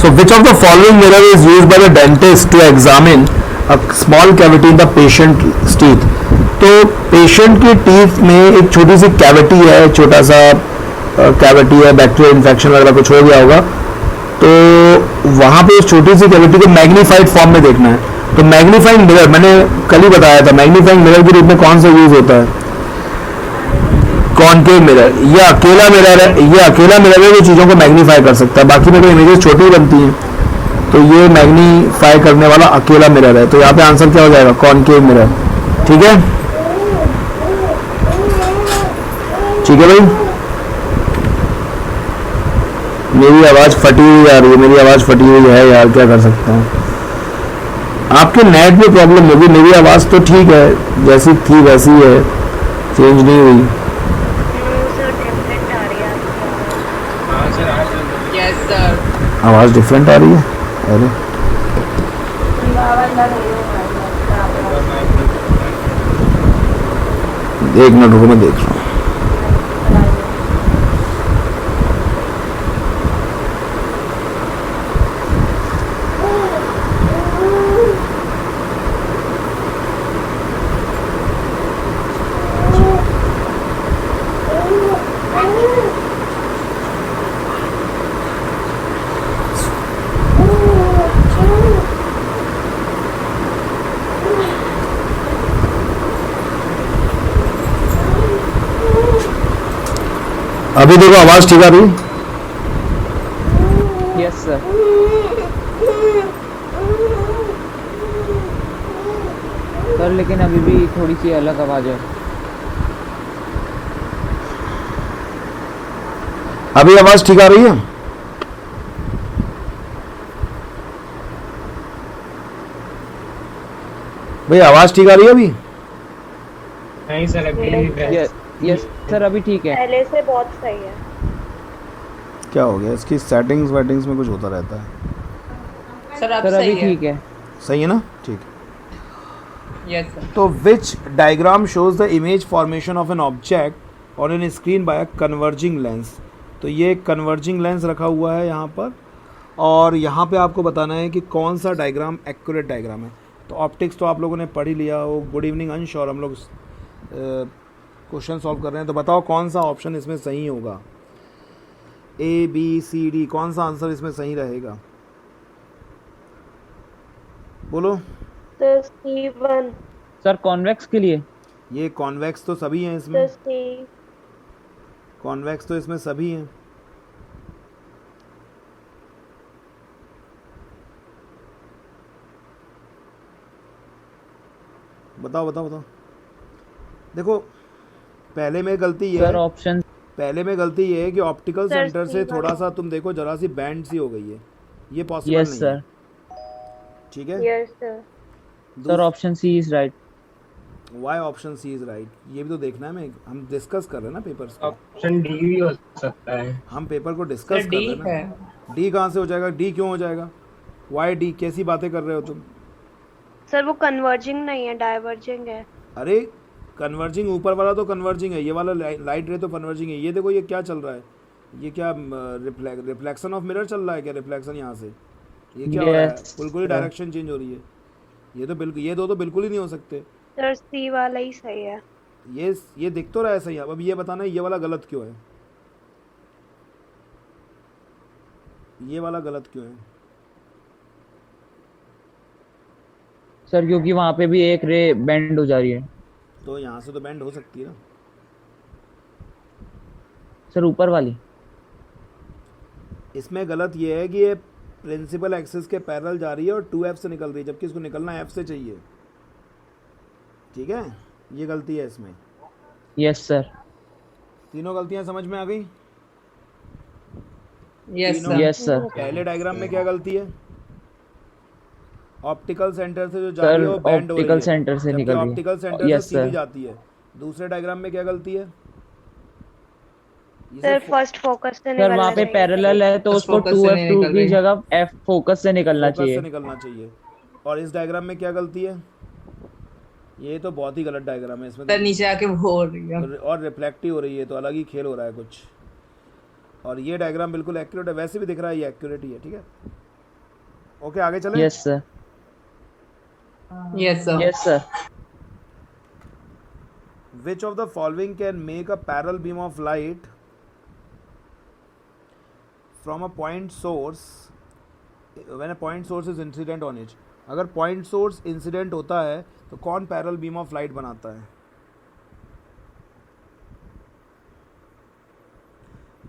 So which of the following mirror is used by the dentist to examine a small cavity in the patient's teeth? तो patient के teeth में एक छोटी सी cavity है, छोटा सा कैविटी है, बैक्टीरियल इन्फेक्शन वगैरह कुछ हो गया होगा, तो वहाँ पे उस छोटी सी कैविटी को मैग्नीफाइड फॉर्म में देखना है. तो मैग्नीफाइंग मिरर मैंने कल ही बताया था, मैग्नीफाइंग मिरर के रूप में कौन सा यूज होता है? Concave mirror. ये अकेला मिरर है, ये अकेला मिरर है जो चीज़ों को मैग्नीफाई कर सकता है. बाकी में तो इमेजेस छोटी बनती हैं, तो ये मैग्नीफाई करने वाला अकेला मिरर है. तो यहाँ पे आंसर क्या हो जाएगा? Concave mirror. ठीक है, ठीक है भाई. मेरी आवाज़ फटी हुई आ रही है, मेरी आवाज़ फटी हुई है यार, क्या कर सकते हैं. आपके नेट में प्रॉब्लम होगी, मेरी आवाज़ तो ठीक है, जैसी थी वैसी है, चेंज नहीं हुई. आवाज़ डिफरेंट आ रही है. अरे एक मिनट रुको, मैं देख रहा हूँ. अभी देखो आवाज ठीक आ रही है? Yes sir. सर लेकिन अभी भी थोड़ी सी अलग आवाज है. अभी आवाज ठीक आ रही है? भाई आवाज ठीक आ रही है अभी? नहीं सर अभी. यस सर अभी ठीक है. पहले से बहुत सही है. क्या हो गया इसकी सेटिंग्स वेटिंग्स में कुछ होता रहता है. सर अभी ठीक है. सही है ना? ठीक. Yes sir. तो which diagram shows the image formation of an object on an screen by a converging lens. तो ये कन्वर्जिंग लेंस रखा हुआ है यहाँ पर, और यहाँ पे आपको बताना है कि कौन सा डायग्राम एक्यूरेट डायग्राम है. तो ऑप्टिक्स तो आप लोगों ने पढ़ ही लिया हो. गुड इवनिंग अंश, और हम लोग क्वेश्चन सॉल्व कर रहे हैं. तो बताओ कौन सा ऑप्शन इसमें सही होगा? ए बी सी डी, कौन सा आंसर इसमें सही रहेगा? बोलो. तो C1. सर कॉन्वेक्स के लिए. ये कॉन्वेक्स तो सभी हैं इसमें. तो C. कॉन्वेक्स तो इसमें सभी हैं. बताओ बताओ बताओ. देखो पहले में गलती ये सर है, ऑप्शन पहले में गलती ये है कि ऑप्टिकल सर, सेंटर से C1. थोड़ा सा तुम देखो, जरा सी बैंड सी हो गई है, ये पॉसिबल यस नहीं सर. है. ठीक है. Yes sir. Sir option C is right. Why option C is right, ये भी तो देखना है. हम डिस्कस कर रहे हैं ना पेपर्स को. ऑप्शन डी भी हो सकता है. हम पेपर को डिस्कस कर रहे डी हैं ना. है. डी कहाँ से हो जाएगा? डी क्यों हो जाएगा? Why D? कैसी बातें कर रहे हो तुम? सर वो कन्वर्जिंग नहीं है, डाइवर्जिंग है. अरे कन्वर्जिंग ऊपर वाला तो कन्वर्जिंग है, ये वाला लाइट रे तो कन्वर्जिंग है. ये देखो ये क्या चल रहा है, ये क्या रिफ्लेक्शन ऑफ मिरर चल रहा है क्या? रिफ्लेक्शन यहाँ से ये क्या हो रहा है? बिल्कुल ही डायरेक्शन चेंज हो रही है. ये तो बिल्कुल, ये दो तो बिल्कुल ही नहीं हो सकते. सर C वाला ही सही है. ये दिख तो रहा है सही. अब ये बताना ये वाला गलत क्यों है? ये वाला गलत क्यों है? सर क्योंकि वहाँ पे भी एक रे बेंड हो जा रही है. तो यहाँ से तो बैंड हो सकती है ना. सर ऊपर वाली. इसमें गलत ये है कि ये प्रिंसिपल एक्सिस के पैरेलल जा रही है और 2f से निकल रही है, जबकि इसको निकलना f से चाहिए. ठीक है, ये गलती है इसमें. Yes sir. तीनों गलतियां समझ में आ गई? Yes sir. पहले डायग्राम में क्या गलती है? ऑप्टिकल सेंटर से जो जा रही है वो बैंड हो रही है. ऑप्टिकल सेंटर से निकल रही है. ऑप्टिकल सेंटर से सीधी जाती है. दूसरे डायग्राम में क्या गलती है? सर फर्स्ट फोकस से सर निकलना वहाँ पे चाहिए. पैरेलल है तो उसको 2f2 की जगह f फोकस से निकलना चाहिए. निकलना चाहिए. और इस डायग्राम में क्या गलती है? ये तो बहुत ही गलत डायग्राम है. इसमें तो नीचे आके वो हो रही है और रिफ्लेक्टिव हो रही है, तो अलग ही खेल हो रहा है कुछ. और ये डायग्राम बिल्कुल एक्यूरेट है, वैसे भी दिख रहा है ये एक्यूरेट ही है. ठीक है. ओके आगे चले। Yes sir. Yes, sir. Yes sir. Which of the following can make a parallel beam of light from a point source when a point source is incident on it? अगर point source incident होता है तो कौन parallel beam of light बनाता है?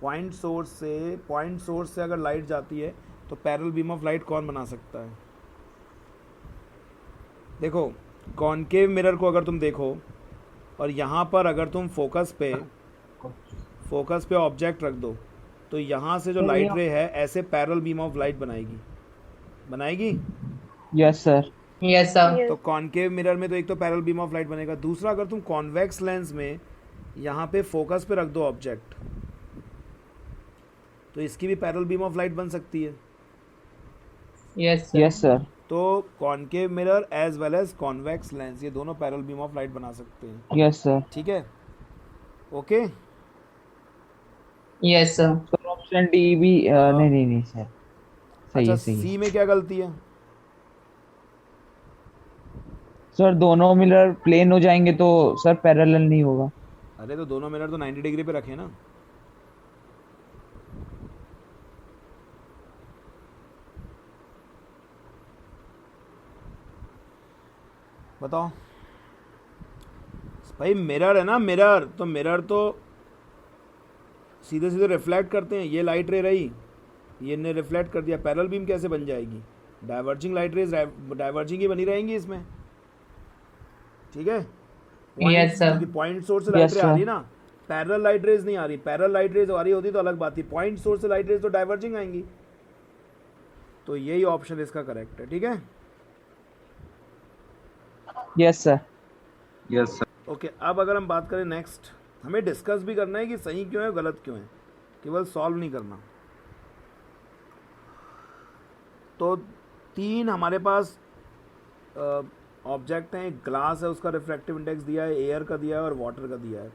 Point source से अगर light जाती है तो पैरेलल बीम ऑफ लाइट कौन बना सकता है? देखो कॉनकेव मिरर को अगर तुम देखो और यहाँ पर अगर तुम फोकस पे ऑब्जेक्ट रख दो तो यहाँ से जो लाइट रे है ऐसे पैरेलल बीम ऑफ लाइट बनाएगी। Yes sir. Yes, sir. तो कॉनकेव मिरर में तो एक तो पैरेलल बीम ऑफ लाइट बनेगा, दूसरा अगर तुम कॉन्वेक्स लेंस में यहाँ पे फोकस पे रख दो ऑब्जेक्ट तो इसकी भी पैरेलल बीम ऑफ लाइट बन सकती है। Yes, sir. Yes sir. तो concave mirror as well as convex lens ये दोनों पैरेलल बीम ऑफ लाइट बना सकते हैं। Yes sir. ठीक है, okay. Yes, sir. Sir option D भी नहीं सर, सही अच्छा है, सही है। सी में क्या गलती है? सर दोनों मिरर प्लेन हो जाएंगे तो सर पैरेलल नहीं होगा। अरे तो दोनों मिरर तो 90 डिग्री पे रखे ना। बताओ भाई, मिरर है ना, मिरर तो सीधे सीधे रिफ्लेक्ट करते हैं। ये लाइट रे रही, ये ने रिफ्लेक्ट कर दिया, पैरेलल बीम कैसे बन जाएगी? डाइवर्जिंग लाइट रेज डाइवर्जिंग ही बनी रहेंगी इसमें। ठीक है, Yes, sir. क्योंकि पॉइंट सोर्स से लाइट Yes, रे आ रही sir. ना, पैरेलल लाइट रेज नहीं आ रही। पैरेलल लाइट रेज आ रही होती तो अलग बात थी, पॉइंट सोर्स से लाइट रेज तो डाइवर्जिंग आएंगी। तो यही ऑप्शन इसका करेक्ट है। ठीक है, yes sir. Yes sir. Okay. अब अगर हम बात करें नेक्स्ट, हमें डिस्कस भी करना है कि सही क्यों है गलत क्यों है, केवल सॉल्व नहीं करना। तो तीन हमारे पास ऑब्जेक्ट हैं, ग्लास है उसका रिफ्रैक्टिव इंडेक्स दिया है, एयर का दिया है और वाटर का दिया है।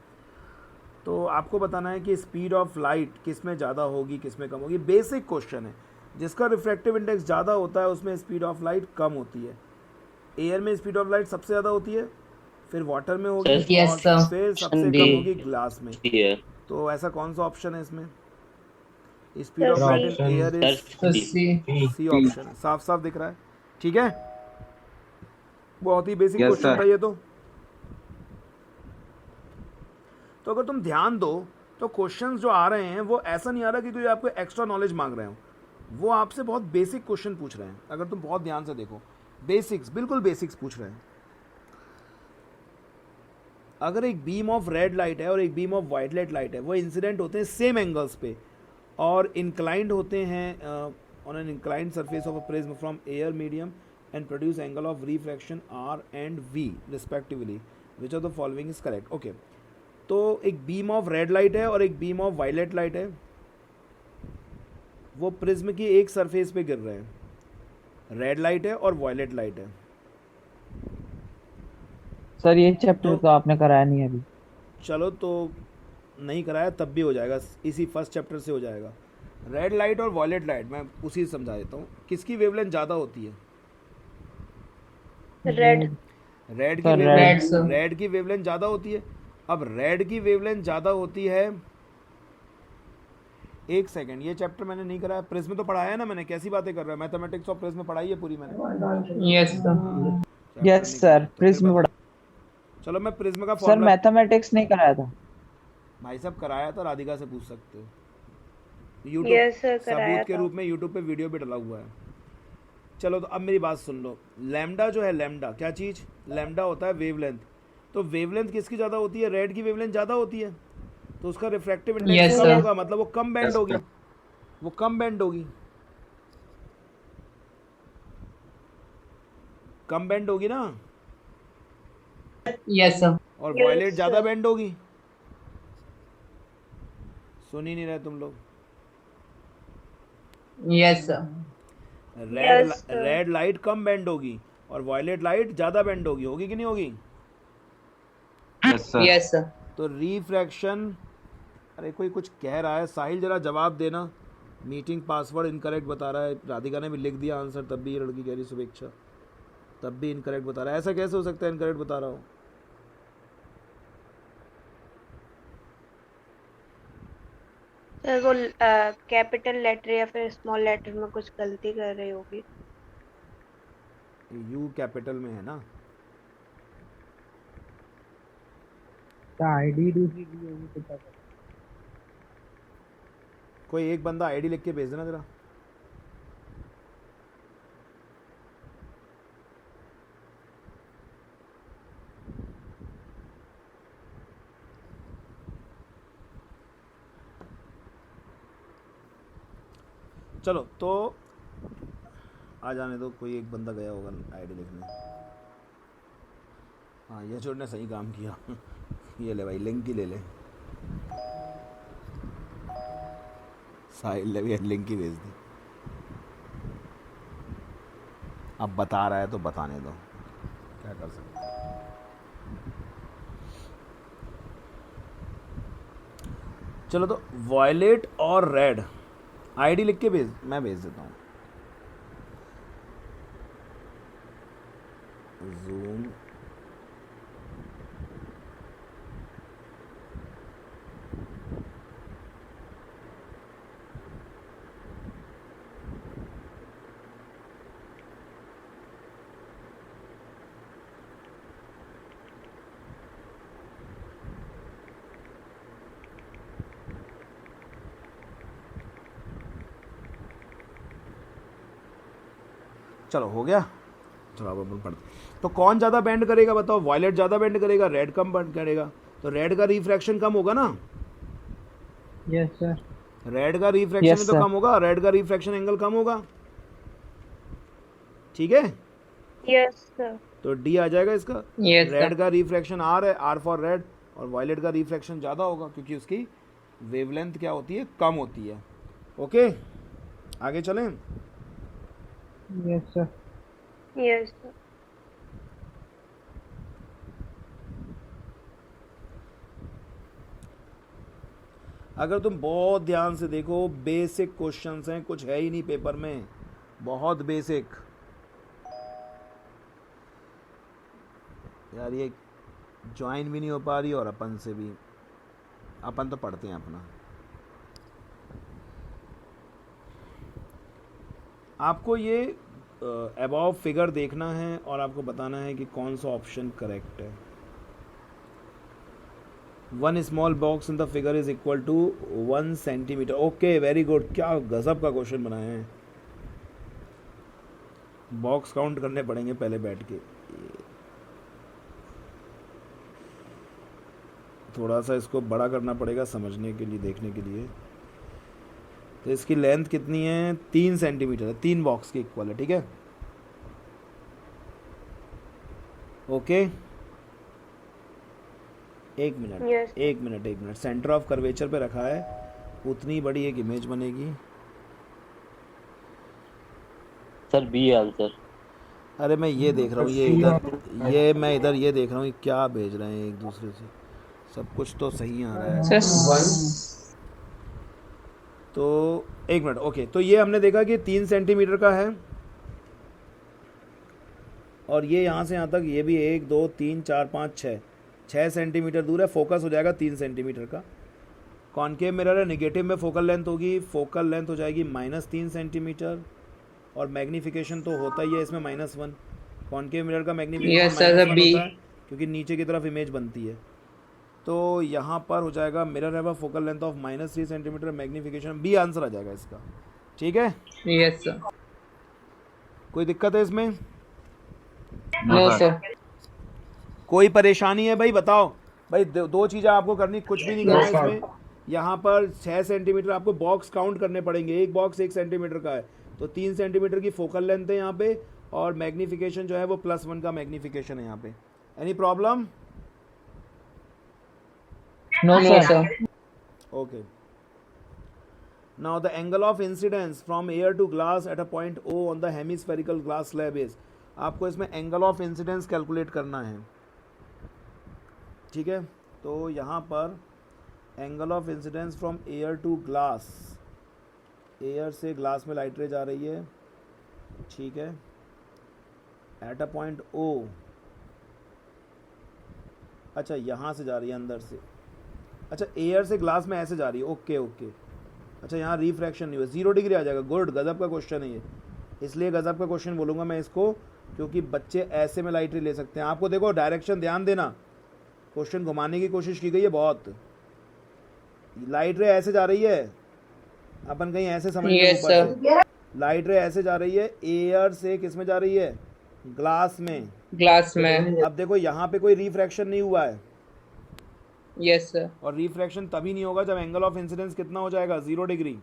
तो आपको बताना है कि स्पीड ऑफ लाइट किस में ज़्यादा होगी किस में कम होगी। बेसिक क्वेश्चन है, जिसका रिफ्रैक्टिव इंडेक्स ज़्यादा होता है उसमें स्पीड ऑफ लाइट कम होती है। एयर में स्पीड ऑफ लाइट सबसे ज़्यादा होती है, फिर वाटर में होगी Yes, और sir. फिर सबसे कम होगी ग्लास में। तो ऐसा कौन सा ऑप्शन है इसमें? Speed of light in air is So, C. C option है, साफ साफ दिख रहा है। ठीक है, बहुत ही बेसिक Yes, क्वेश्चन sir. था ये तो अगर तुम ध्यान दो तो क्वेश्चंस जो आ रहे हैं वो ऐसा नहीं आ रहा कि कोई आपको एक्स्ट्रा नॉलेज मांग रहे हो, वो आपसे बहुत बेसिक क्वेश्चन पूछ रहे हैं। अगर तुम बहुत ध्यान से देखो, बेसिक्स, बिल्कुल बेसिक्स पूछ रहे हैं। अगर एक बीम ऑफ रेड लाइट है और एक बीम ऑफ वायलेट लाइट है, वो इंसिडेंट होते हैं सेम एंगल्स पे और इंक्लाइंड होते हैं on an inclined surface of a prism from air medium and produce angle of refraction R and V respectively, which of the following is correct. Okay, तो एक बीम ऑफ रेड लाइट है और एक beam of violet light है, वो prism की एक surface पे गिर रहे हैं। रेड लाइट है और वायलेट लाइट है। सर ये चैप्टर तो आपने कराया नहीं अभी। चलो तो नहीं कराया तब भी हो जाएगा, इसी फर्स्ट चैप्टर से हो जाएगा। रेड लाइट और वायलेट लाइट मैं उसी से समझा देता हूँ। किसकी वेवलेंथ ज़्यादा होती है? रेड। रेड की Sir, wavelength, red, sir. Red की वेवलेंथ ज़्यादा होती है। अब रेड की वेवलेंथ ज़्यादा होती है, एक सेकंड, ये चैप्टर मैंने नहीं कराया, प्रिज्म तो पढ़ाया है ना मैंने, कैसी बातें कर रहा है? मैथमेटिक्स ऑफ प्रिज्म पढ़ाई है पूरी मैंने। Yes, sir. Chapter यस नहीं सर, कराया, तो फिर प्रिज्म बता- पढ़ा। चलो मैं प्रिज्म का सर फॉर्मूला मैथमेटिक्स नहीं कराया था। भाई साहब कराया था, राधिका से पूछ सकते हो। Yes, यूट्यूब sir, कराया सबूत के था। रूप में यूट्यूब पे वीडियो भी डला हुआ है। चलो तो अब मेरी बात सुन लो। लैम्डा जो है, लैम्डा क्या चीज़? लैम्डा होता है वेवलेंथ। तो वेवलेंथ किसकी ज़्यादा होती है? रेड की वेवलेंथ ज़्यादा होती है, तो उसका रिफ्रैक्टिव Yes, इंडेक्स sir. कम होगा, मतलब वो कम बैंड Yes, होगी, sir. वो कम बैंड होगी, कम बैंड होगी ना। Yes, sir. और Yes, वायलेट ज़्यादा sir. बैंड होगी। सुन ही नहीं रहे तुम लोग। Yes, sir. Red Yes, sir. Red light कम बैंड होगी और वायलेट लाइट ज़्यादा बैंड होगी, होगी कि नहीं होगी? Yes sir. Yes, sir. तो रिफ्रैक्शन, अरे कोई कुछ कह रहा है, साहिल जरा जवाब देना। मीटिंग पासवर्ड इनकरेक्ट बता रहा है, राधिका ने भी लिख दिया आंसर, तब भी ये लड़की कह रही शुभेच्छा, तब भी इनकरेक्ट बता रहा है। ऐसा कैसे हो सकता है इनकरेक्ट बता रहा हो? सर वो कैपिटल लेटर या फिर स्मॉल लेटर में कुछ गलती कर रही होगी। यू कैपिटल में है ना? आईडी दूसरी दी होगी तो पता। कोई एक बंदा आईडी लिख के भेज देना जरा। चलो तो आ जाने दो, कोई एक बंदा गया होगा आईडी लिखने। हाँ ये छोड़ ने सही काम किया। ये ले भाई लिंक ही ले ले, साहिल ने भी लिंक ही भेज दी। अब बता रहा है तो बताने दो, क्या कर सकते हैं। चलो तो वॉयलेट और रेड आईडी लिख के मैं भेज देता हूँ। जूम चलो हो गया। चलो अब अपन पढ़ते। तो कौन ज़्यादा बेंड करेगा बताओ? वॉयलेट ज़्यादा बेंड करेगा, रेड कम बेंड करेगा। तो रेड का रिफ्रैक्शन कम होगा ना? Yes sir. रेड का रिफ्रैक्शन Yes, तो sir. कम होगा, रेड का रिफ्रैक्शन एंगल कम होगा, ठीक है? Yes sir. तो डी आ जाएगा इसका। Yes, sir. रेड का रिफ्रैक्शन आर है, आर फॉर रेड, और वॉयलेट का रिफ्रैक्शन ज़्यादा होगा क्योंकि उसकी वेवलेंथ क्या होती है? कम होती है। ओके आगे चलें। Yes sir. Yes sir. अगर तुम बहुत ध्यान से देखो, बेसिक क्वेश्चंस हैं, कुछ है ही नहीं पेपर में, बहुत बेसिक। यार ये ज्वाइन भी नहीं हो पा रही और अपन से भी, अपन तो पढ़ते हैं अपना। आपको ये अबाव फिगर देखना है और आपको बताना है कि कौन सा ऑप्शन करेक्ट है। 1 small box in the figure is equal to 1 centimetre. Okay very good, क्या गजब का क्वेश्चन बनाए हैं। बॉक्स काउंट करने पड़ेंगे पहले बैठ के, थोड़ा सा इसको बड़ा करना पड़ेगा समझने के लिए, देखने के लिए। तो इसकी लेंथ कितनी है? 3 सेंटीमीटर है, 3 बॉक्स के इक्वल है, ठीक है? ओके एक मिनट Yes. एक मिनट एक मिनट, सेंटर ऑफ कर्वेचर पे रखा है, उतनी बड़ी एक इमेज बनेगी। Sir B answer. अरे मैं ये देख रहा हूँ, ये इधर, ये मैं इधर ये देख रहा हूँ, ये क्या भेज रहे हैं एक दूसरे से, सब कुछ तो सही आ रहा है। Sir. तो एक मिनट, ओके तो ये हमने देखा कि 3 सेंटीमीटर का है, और ये यहाँ से यहाँ तक ये भी 1 2 3 4 5 6 सेंटीमीटर दूर है। फोकस हो जाएगा 3 सेंटीमीटर का। कॉनकेव मिरर है, निगेटिव में फोकल लेंथ होगी, फोकल लेंथ हो जाएगी -3 सेंटीमीटर, और मैग्नीफिकेशन तो होता ही है इसमें -1। कॉनकेव मिरर का मैग्नीफिकेशन Yes, sir, -1 B. होता है क्योंकि नीचे की तरफ इमेज बनती है। तो यहाँ पर हो जाएगा मिरर है focal length of -3 centimetre, magnification B answer आ जाएगा इसका, ठीक है? Yes, sir. कोई दिक्कत है इसमें? No, sir. कोई परेशानी है भाई बताओ? भाई दो चीज़ें आपको करनी, कुछ भी नहीं करना इसमें। यहाँ पर 6 सेंटीमीटर आपको बॉक्स काउंट करने पड़ेंगे, एक बॉक्स 1 सेंटीमीटर का है, तो 3 सेंटीमीटर की फोकल लेंथ है यहाँ पे, और मैग्नीफिकेशन जो है वो +1 का मैग्नीफिकेशन है यहाँ पे। Any problem? No No, sir. sir. Okay. Now the angle of incidence from air to glass at a point O on the hemispherical glass slab is, आपको इसमें एंगल ऑफ इंसिडेंस कैलकुलेट करना है, ठीक है? तो यहाँ पर angle of incidence from air to glass air से ग्लास में लाइट रे जा रही है, ठीक है, एट अ पॉइंट ओ। अच्छा यहाँ से जा रही है अंदर से, अच्छा एयर से ग्लास में ऐसे जा रही है, ओके ओके। अच्छा यहाँ रिफ्रैक्शन नहीं हुआ, 0 डिग्री आ जाएगा। गुड, गजब का क्वेश्चन है ये, इसलिए गजब का क्वेश्चन बोलूँगा मैं इसको, क्योंकि बच्चे ऐसे में लाइट रे ले सकते हैं। आपको देखो डायरेक्शन ध्यान देना, क्वेश्चन घुमाने की कोशिश की गई है बहुत। लाइट रे ऐसे जा रही है, अपन कहीं ऐसे समझ लें Yes, ऊपर sir. से। लाइट रे ऐसे जा रही है, एयर से किस में जा रही है, ग्लास में। ग्लास में। अब देखो यहाँ पे कोई रिफ्रैक्शन नहीं हुआ है, यस सर। और रिफ्रैक्शन तभी नहीं होगा जब एंगल ऑफ इंसिडेंस कितना हो जाएगा, 0 डिग्री।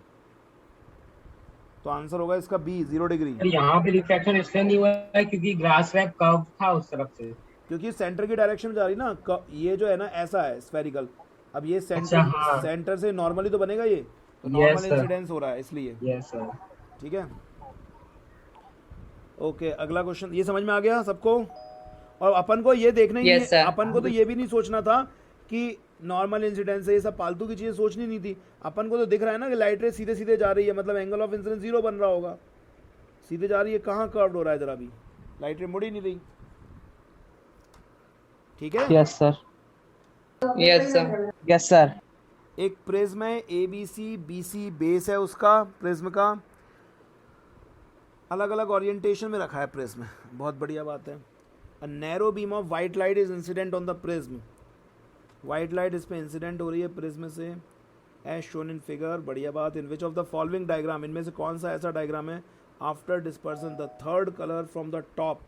तो आंसर होगा इसका बी, 0 डिग्री। यहाँ पे रिफ्रैक्शन इसलिए नहीं हुआ है क्योंकि ग्रास रैप कर्व था उस तरफ से, क्योंकि सेंटर की डायरेक्शन में जा रही ना, ये जो है ना ऐसा है स्फेरिकल। अब ये सेंटर अच्छा, हाँ। सेंटर से नॉर्मली तो बनेगा ये, तो Yes, नॉर्मल sir. इंसिडेंस हो रहा है इसलिए। Yes sir. ठीक है, ओके। अगला क्वेश्चन, ये समझ में आ गया सबको? और अपन को ये देखना ही Yes, नहीं, sir. अपन को तो ये भी नहीं सोचना था कि नॉर्मल इंसिडेंस है, ये सब फालतू की चीज़ें सोचनी नहीं थी। अपन को तो दिख रहा है ना कि लाइट रे सीधे सीधे जा रही है, मतलब एंगल ऑफ इंसिडेंस 0 बन रहा होगा। सीधे जा रही है, कहाँ कर्व्ड हो रहा है, जरा भी लाइट रे मुड़ ही नहीं रही। ठीक है, yes sir. Yes sir. Yes sir. एक प्रिज्म है, ABC BC बेस है उसका, प्रिज्म का अलग अलग ओरिएंटेशन में रखा है प्रिज्म, बहुत बढ़िया बात है। A narrow beam of white light is incident on the prism, white light इस पे इंसिडेंट हो रही है प्रिज्म से, एज शोन इन फिगर, बढ़िया बात। In which of the following diagram, इनमें से कौन सा ऐसा डायग्राम है, after dispersion the third colour from the top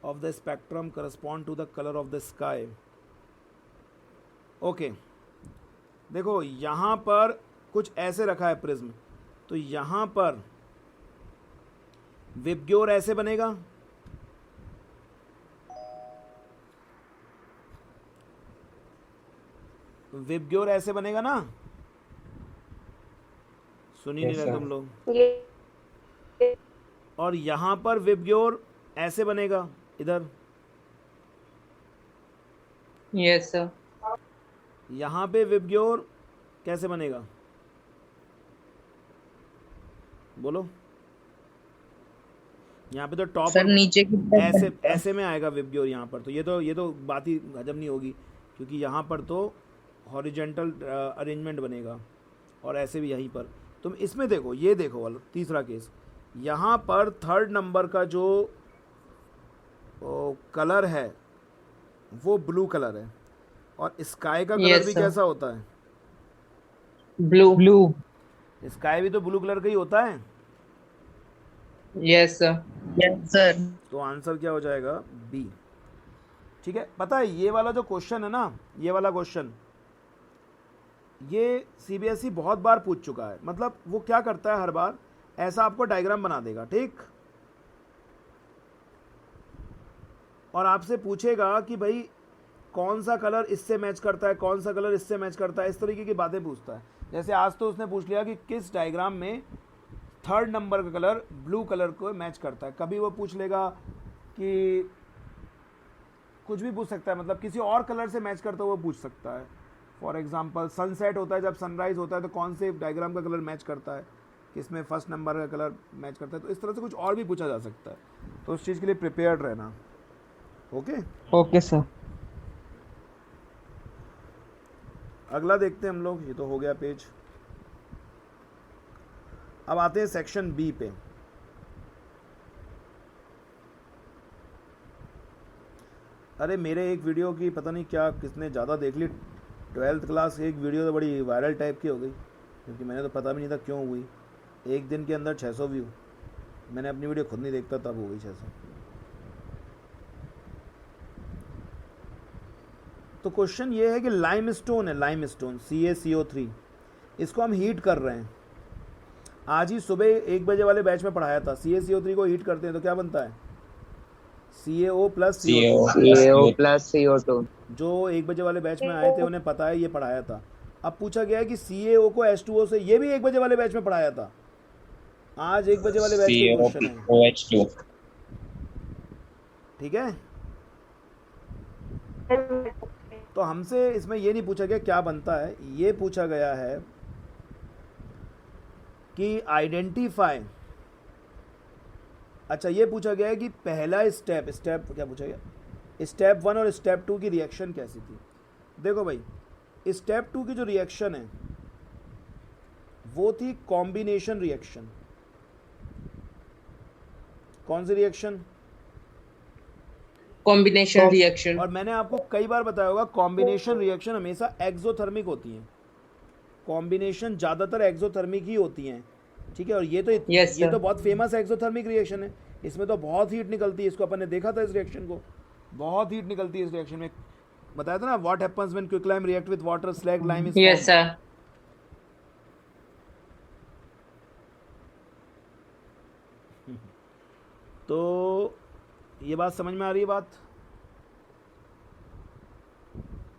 of the spectrum correspond to the colour of the sky. Okay, देखो यहाँ पर कुछ ऐसे रखा है प्रिज्म, तो यहाँ पर विबग्योर ऐसे बनेगा, विबग्योर ऐसे बनेगा ना, सुन ही नहीं Yes, रहे sir. तुम लोग। ये और यहाँ पर विबग्योर ऐसे बनेगा इधर, यस सर। यहाँ पे विबग्योर कैसे बनेगा, बोलो। यहाँ पे तो टॉप सर नीचे की तरफ ऐसे ऐसे में आएगा विबग्योर यहाँ पर, तो ये तो बात ही हजम नहीं होगी, क्योंकि यहाँ पर तो हॉरिजेंटल अरेंजमेंट बनेगा, और ऐसे भी यहीं पर। तुम इसमें देखो, ये देखो वाला तीसरा केस, यहाँ पर थर्ड नंबर का जो कलर है वो ब्लू कलर है, और स्काई का कलर Yes, भी sir. कैसा होता है, ब्लू। ब्लू। स्काई भी तो ब्लू कलर का ही होता है। Yes sir. Yes sir. तो आंसर क्या हो जाएगा, बी। ठीक है, पता है ये वाला जो क्वेश्चन है ना, ये वाला क्वेश्चन ये CBSE बहुत बार पूछ चुका है। मतलब वो क्या करता है, हर बार ऐसा आपको डायग्राम बना देगा, ठीक, और आपसे पूछेगा कि भाई कौन सा कलर इससे मैच करता है, कौन सा कलर इससे मैच करता है, इस तरीके की बातें पूछता है। जैसे आज तो उसने पूछ लिया कि किस डायग्राम में थर्ड नंबर का कलर ब्लू कलर को मैच करता है। कभी वो पूछ लेगा कि कुछ भी पूछ सकता है, मतलब किसी और कलर से मैच करता है वो पूछ सकता है। फॉर एग्जांपल सनसेट होता है, जब सनराइज होता है तो कौन से डायग्राम का कलर मैच करता है, किसमें फर्स्ट नंबर का कलर मैच करता है। तो इस तरह से कुछ और भी पूछा जा सकता है, तो उस चीज़ के लिए प्रिपेयर्ड रहना। Okay, okay sir. अगला देखते हैं हम लोग, ये तो हो गया पेज। अब आते हैं सेक्शन बी पे। अरे मेरे एक वीडियो की पता नहीं क्या किसने ज़्यादा देख ली, 12th क्लास, एक वीडियो तो बड़ी वायरल टाइप की हो गई, क्योंकि मैंने तो पता भी नहीं था क्यों हुई। एक दिन के अंदर 600 व्यू, मैंने अपनी वीडियो खुद नहीं देखता तब हो गई 600। तो क्वेश्चन ये है कि लाइमस्टोन है, लाइमस्टोन CaCO3, इसको हम हीट कर रहे हैं। आज ही सुबह 1 बजे वाले बैच में पढ़ाया था, CaCO3 को हीट करते हैं तो क्या बनता है, CaO plus CO2। Plus CO2। जो 1 बजे वाले बैच में आए थे उन्हें पता है, ये पढ़ाया था। अब पूछा गया है कि CaO को H2O से, ये भी 1 बजे वाले बैच में पढ़ाया था, आज 1 बजे वाले बैच का क्वेश्चन है। OH2। ठीक है, तो हमसे इसमें ये नहीं पूछा गया क्या बनता है, ये पूछा गया है कि आइडेंटिफाई, अच्छा ये पूछा गया है कि पहला स्टेप क्या पूछा गया, स्टेप 1 और स्टेप 2 की रिएक्शन कैसी थी। देखो भाई, स्टेप 2 की जो रिएक्शन है वो थी कॉम्बिनेशन रिएक्शन। कौन सी रिएक्शन? Combination reaction. और मैंने आपको कई बार बताया होगा कॉम्बिनेशन रिएक्शन हमेशा एक्सोथर्मिक होती हैं। कॉम्बिनेशन ज़्यादातर एक्सोथर्मिक ही होती हैं, ठीक है। और ये तो Yes, ये sir. तो बहुत फेमस एक्सोथर्मिक रिएक्शन है, इसमें तो बहुत हीट निकलती है। इसको अपन ने देखा था, इस रिएक्शन को बहुत हीट निकलती है इस रिएक्शन में। बताया था ना, what happens when quicklime react with water, slag lime is yes sir. तो ये बात समझ में आ रही है बात?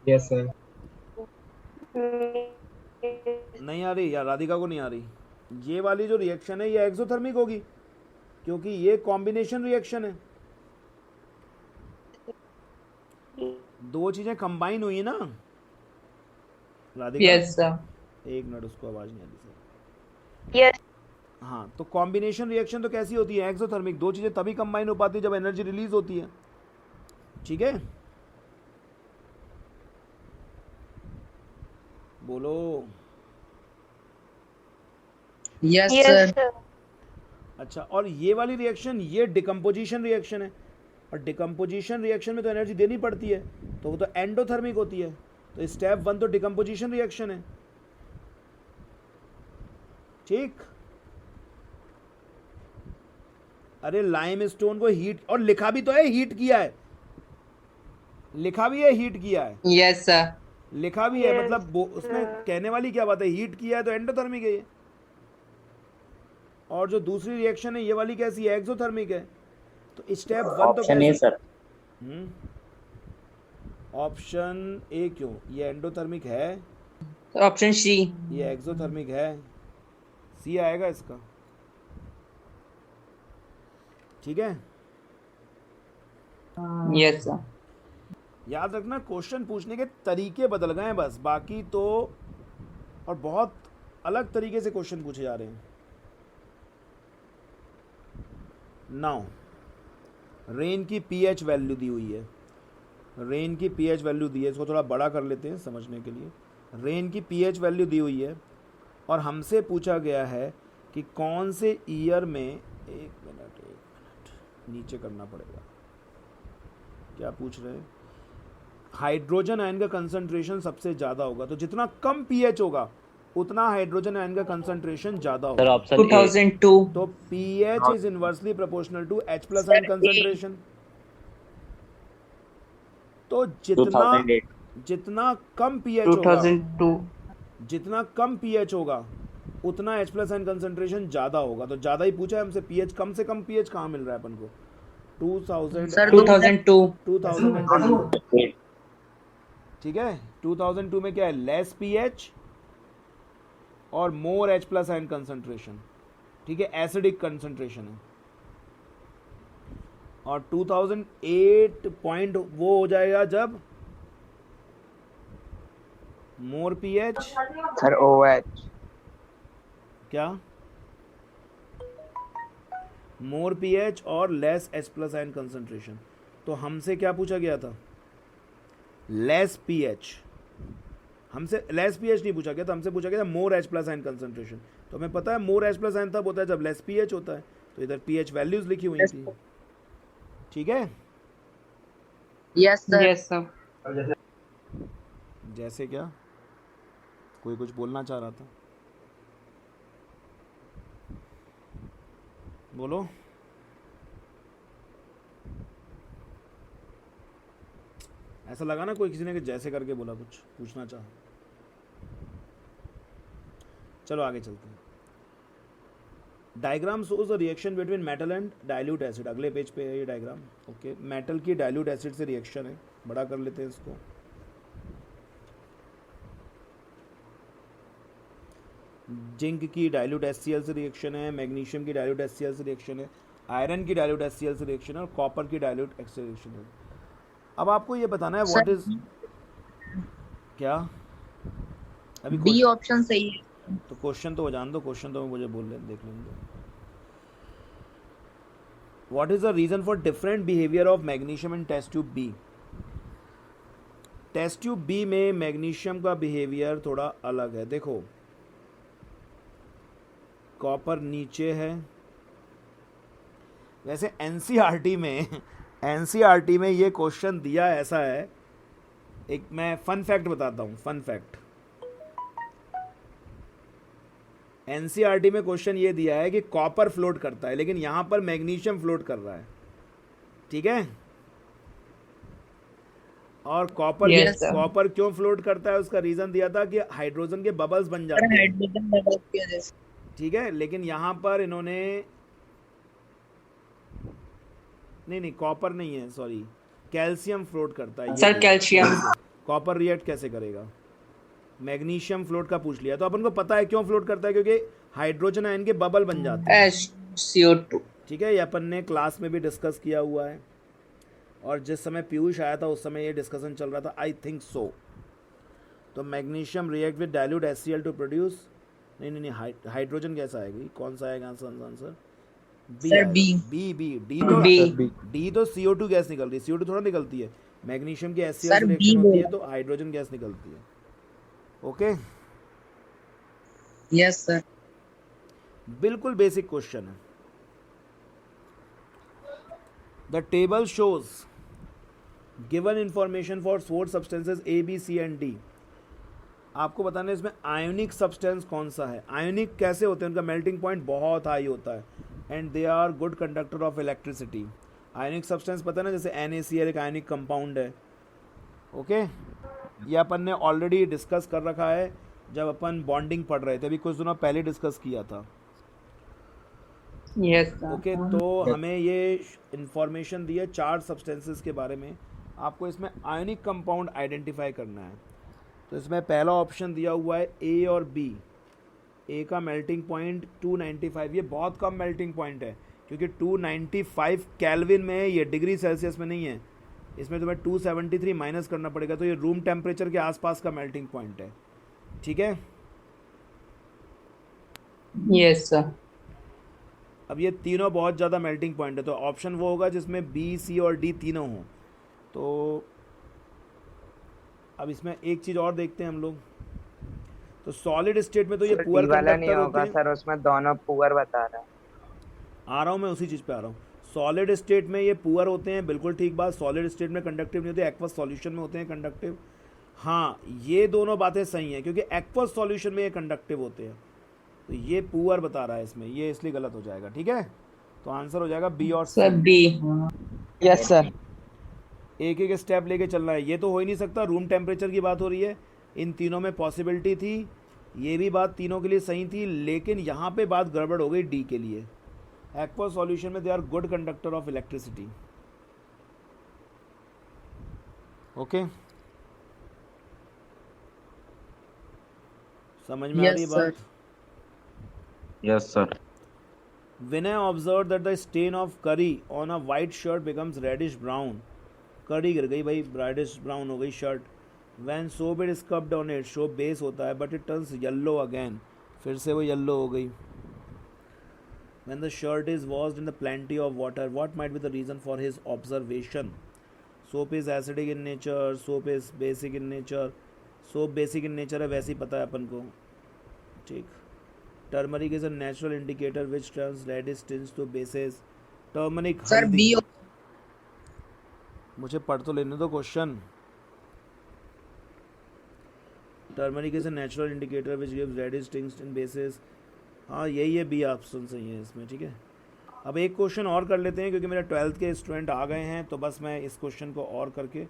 Yes sir. नहीं आ रही या राधिका को नहीं आ रही? ये वाली जो रिएक्शन है ये एक्सोथर्मिक होगी क्योंकि ये कॉम्बिनेशन रिएक्शन है। दो चीजें कंबाइन हुई ना राधिका? Yes sir. एक मिनट, उसको आवाज नहीं आ रही सर। यस हाँ, तो कॉम्बिनेशन रिएक्शन तो कैसी होती है? एक्सोथर्मिक। दो चीजें तभी कंबाइन हो पाती है जब एनर्जी रिलीज होती है, ठीक है। बोलो। Yes yes sir. सर। अच्छा, और ये वाली रिएक्शन ये डिकम्पोजिशन रिएक्शन है, और डिकम्पोजिशन रिएक्शन में तो एनर्जी देनी पड़ती है, तो वो तो एंडोथर्मिक होती है। तो स्टेप 1 तो डिकम्पोजिशन रिएक्शन है, ठीक। अरे लाइम स्टोन को हीट, और लिखा भी तो है हीट किया है, लिखा भी है हीट किया है, यस सर। लिखा भी है। Yes, मतलब उसमें sir. कहने वाली क्या बात है, हीट किया है तो एंडोथर्मिक है ये। और जो दूसरी रिएक्शन है ये वाली कैसी है, एक्सोथर्मिक है। तो स्टेप 1 तो option A sir. Option A क्यों? ये एंडोथर्मिक है, ऑप्शन सी। ये एक्सोथर्मिक है, सी आएगा इसका, ठीक है। Yes sir. याद रखना क्वेश्चन पूछने के तरीके बदल गए हैं बस, बाकी तो और बहुत अलग तरीके से क्वेश्चन पूछे जा रहे हैं। नाउ रेन की पीएच वैल्यू दी हुई है, रेन की पीएच वैल्यू दी है, इसको थोड़ा बड़ा कर लेते हैं समझने के लिए। रेन की पीएच वैल्यू दी हुई है और हमसे पूछा गया है कि कौन से ईयर में, एक मिनट नीचे करना पड़ेगा, क्या पूछ रहे हैं, हाइड्रोजन आयन का कंसंट्रेशन सबसे ज़्यादा होगा। तो जितना कम पीएच होगा उतना हाइड्रोजन आयन का कंसंट्रेशन ज़्यादा सर होगा। Option A. 2002। तो pH is inversely proportional to H plus ion concentration. तो जितना 2008। जितना कम पीएच होगा, 2002। जितना कम पीएच होगा उतना H प्लस आयन कंसंट्रेशन ज़्यादा होगा। तो ज़्यादा ही पूछा है हमसे, पीएच कम से कम पीएच कहाँ मिल रहा है अपन को? 2002, ठीक है। 2002 में क्या है, लेस पीएच और मोर H प्लस आयन कंसंट्रेशन, ठीक है, एसिडिक कंसंट्रेशन है। और 2008 पॉइंट वो हो जाएगा जब मोर पीएच, सर OH। क्या मोर पीएच और less H plus ion concentration. तो हमसे क्या पूछा गया था, लेस पीएच। हमसे लेस पीएच नहीं पूछा गया था, हमसे पूछा गया था मोर H प्लस आयन कंसंट्रेशन। तो हमें पता है मोर H प्लस आयन तब होता है जब लेस पीएच होता है। तो इधर पीएच वैल्यूज लिखी हुई थी, ठीक है। Yes sir. Yes sir. जैसे क्या, कोई कुछ बोलना चाह रहा था, बोलो। ऐसा लगा ना कोई किसी ने कि जैसे करके बोला, कुछ पूछना चाहा। चलो आगे चलते हैं। Diagram shows the reaction between metal and dilute acid. अगले पेज पे है ये डायग्राम, ओके। मेटल की डाइल्यूट एसिड से रिएक्शन है, बड़ा कर लेते हैं इसको। जिंक की डाइल्यूट HCl से रिएक्शन है, मैग्नीशियम की डाइल्यूट HCl से रिएक्शन है, आयरन की डाइल्यूट HCl से रिएक्शन है, और कॉपर की डाइल्यूट HCl से रिएक्शन है। अब आपको ये बताना है व्हाट इज, क्या अभी बी ऑप्शन सही है। तो क्वेश्चन तो जान दो, क्वेश्चन तो मुझे बोल लें, देख लेंगे। What is the reason for different behaviour of magnesium in test tube B? Test tube B में मैग्नीशियम का बिहेवियर थोड़ा अलग है। देखो, कॉपर नीचे है। वैसे एनसीईआरटी में ये क्वेश्चन दिया ऐसा है, एक मैं फन फैक्ट बताता हूँ, फन फैक्ट। एनसीईआरटी में क्वेश्चन ये दिया है कि कॉपर फ्लोट करता है, लेकिन यहां पर मैग्नीशियम फ्लोट कर रहा है, ठीक है। और कॉपर Yes, sir. कॉपर क्यों फ्लोट करता है, उसका रीजन दिया था कि हाइड्रोजन के बबल्स बन जाते हैं, हाइड्रोजन बबल की वजह से। ठीक है। लेकिन यहां पर इन्होंने नहीं कॉपर नहीं है, सॉरी, कैल्शियम फ्लोट करता है ये सर दिया। कैल्शियम। कॉपर रिएक्ट कैसे करेगा? मैग्नीशियम फ्लोट का पूछ लिया, तो अपन को पता है क्यों फ्लोट करता है, क्योंकि हाइड्रोजन आयन के बबल बन जाते हैं, CO2। ठीक है। ये अपन ने क्लास में भी डिस्कस किया हुआ है, और जिस समय पीयूष आया था उस समय ये डिस्कशन चल रहा था, आई थिंक सो। तो magnesium react with dilute HCl to produce, नहीं हाइड्रोजन कैसा आएगा, कौन सा आएगा आंसर? Sir B. डी तो CO2 गैस निकल रही है, CO2 थोड़ा निकलती है, मैग्नीशियम की HCl सर, रिएक्शन B होती है बोला। तो हाइड्रोजन गैस निकलती है। Okay, yes sir. बिल्कुल बेसिक क्वेश्चन है। The table shows given information for 4 substances A, B, C and D। आपको बताना है इसमें आयोनिक सब्सटेंस कौन सा है। आयोनिक कैसे होते हैं, उनका मेल्टिंग पॉइंट बहुत हाई होता है, and they are good conductor of electricity. Ionic substance पता है ना, जैसे NaCl एक आयोनिक कंपाउंड है, ओके। ये अपन ने ऑलरेडी डिस्कस कर रखा है जब अपन बॉन्डिंग पढ़ रहे थे, अभी कुछ दिनों पहले डिस्कस किया था, यस सर। ओके। तो हमें ये इंफॉर्मेशन दी है 4 सब्सटेंसेस के बारे में, आपको इसमें आयोनिक कंपाउंड आइडेंटिफाई करना है। तो इसमें पहला ऑप्शन दिया हुआ है A और B। A का मेल्टिंग पॉइंट 295, ये बहुत कम मेल्टिंग पॉइंट है, क्योंकि 295 केल्विन में है, ये डिग्री सेल्सियस में नहीं है। इसमें तुम्हें 273 माइनस करना पड़ेगा, तो ये रूम टेम्परेचर के आसपास का मेल्टिंग पॉइंट है, ठीक है। Yes sir. अब ये तीनों बहुत ज़्यादा मेल्टिंग पॉइंट है, तो ऑप्शन वो होगा जिसमें B, C और D तीनों हों। तो अब इसमें एक चीज़ और देखते हैं हम लोग, तो सॉलिड स्टेट में तो ये पुअर वाला नहीं कंडक्टर होते होगा हैं। सर, उसमें दोनों पुअर बता रहा है। आ रहा हूँ मैं, उसी चीज़ पे आ रहा हूँ। सॉलिड स्टेट में ये पुअर होते हैं, बिल्कुल ठीक बात। सॉलिड स्टेट में कंडक्टिव नहीं होते, एक्वस सॉल्यूशन में होते हैं कंडक्टिव। हाँ, ये दोनों बातें सही हैं, क्योंकि एक्वस सॉल्यूशन में ये कंडक्टिव होते हैं, तो ये पुअर बता रहा है इसमें, ये इसलिए गलत हो जाएगा, ठीक है। तो आंसर हो जाएगा B और C। Sir B. Yes sir. एक एक स्टेप लेके चलना है, ये तो हो ही नहीं सकता, रूम टेम्परेचर की बात हो रही है, इन तीनों में पॉसिबिलिटी थी, ये भी बात तीनों के लिए सही थी, लेकिन यहाँ पे बात गड़बड़ हो गई D के लिए। एक्वस सॉल्यूशन में they are good conductor of electricity, okay. समझ में आ रही है Yes, sir. बात? Yes, sir. Vinay observed that the stain of curry on a white shirt becomes reddish brown. करी गिर गई भाई, रेडिश ब्राउन हो गई shirt. When soap is scrubbed on it, soap base होता है, but it turns yellow again, फिर से वो येल्लो हो गई। When the shirt is washed in the plenty of water, what might be the reason for his observation? Soap is acidic in nature, soap is basic in nature. Soap basic in nature है, वैसे ही पता है अपन को, ठीक। Turmeric is a natural indicator which turns reddish tints to bases. Turmeric sir हल्दी। B. मुझे पढ़ तो लेने दो question. Turmeric is a natural indicator which gives reddish tints in bases. हाँ, यही है, बी ऑप्शन सही है इसमें, ठीक है। अब एक क्वेश्चन और कर लेते हैं, क्योंकि मेरे 12th के स्टूडेंट आ गए हैं, तो बस मैं इस क्वेश्चन को और करके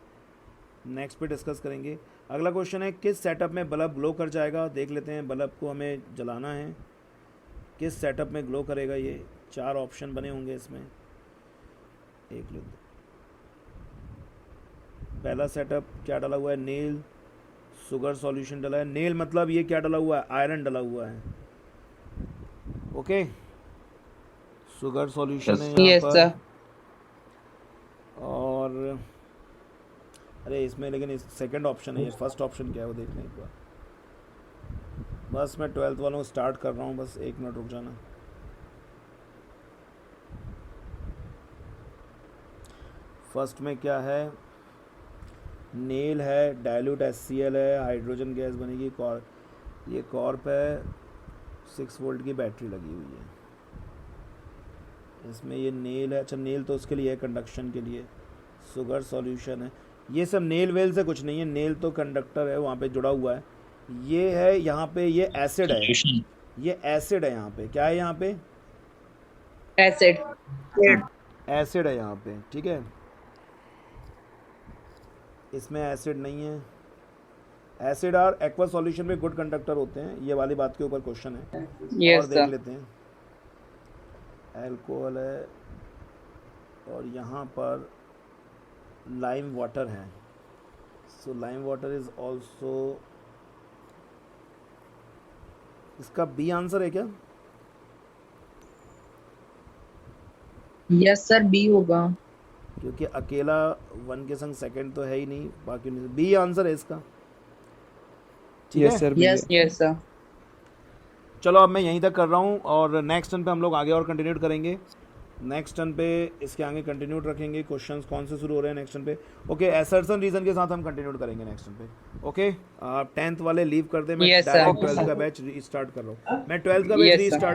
नेक्स्ट पे डिस्कस करेंगे। अगला क्वेश्चन है, किस सेटअप में बल्ब ग्लो कर जाएगा? देख लेते हैं, बल्ब को हमें जलाना है, किस सेटअप में ग्लो करेगा ये। 4 ऑप्शन बने होंगे इसमें, एक लेते। पहला सेटअप क्या डाला हुआ है, नेल, शुगर सॉल्यूशन डाला है। नेल मतलब ये क्या डाला हुआ है, आयरन डाला हुआ है, ओके। शुगर सॉल्यूशन है यहाँ यस पर। सर। और अरे इसमें लेकिन सेकंड ऑप्शन है, ये फर्स्ट ऑप्शन क्या है वो देखना एक बार। बस मैं 12th वालों को स्टार्ट कर रहा हूँ, बस 1 मिनट रुक जाना। फर्स्ट में क्या है, नेल है, डाइल्यूट HCl है, हाइड्रोजन गैस बनेगी, ये कॉर्प है, 6 वोल्ट की बैटरी लगी हुई है इसमें। ये नेल है, अच्छा नेल तो उसके लिए है, कंडक्शन के लिए। शुगर सॉल्यूशन है, ये सब नेल वेल से कुछ नहीं है, नेल तो कंडक्टर है वहाँ पे जुड़ा हुआ है। ये है यहाँ पे, ये एसिड है, ये एसिड है यहाँ पे, क्या है यहाँ पे, एसिड। एसिड है यहाँ पे, ठीक है। इसमें एसिड नहीं है। एसिड और एक्वा सॉल्यूशन में गुड कंडक्टर होते हैं, ये वाली बात के ऊपर क्वेश्चन है। Yes, और देख sir. लेते हैं, अल्कोहल है और यहाँ पर लाइम वाटर है। सो लाइम वाटर इज ऑल्सो, इसका बी आंसर है क्या? यस सर, बी होगा। क्योंकि अकेला 1 के संग सेकंड तो है ही नहीं, बाकी बी आंसर है इसका, ठीक यस है। Sir yes yes sir. चलो अब मैं यहीं तक कर रहा हूँ और नेक्स्ट टर्न पे हम लोग आगे और कंटिन्यू करेंगे। नेक्स्ट टर्न पे इसके आगे कंटिन्यू रखेंगे। क्वेश्चंस कौन से शुरू हो रहे हैं नेक्स्ट टर्न पे? ओके, असर्शन रीजन के साथ हम कंटिन्यू करेंगे नेक्स्ट टर्न पे। ओके, 10th वाले लीव कर दे, मैं Yes, sir. Direct Okay, 12th sir. का बैच रीस्टार्ट कर रहा हूँ। मैं 12th का बैच Yes, sir. रीस्टार्ट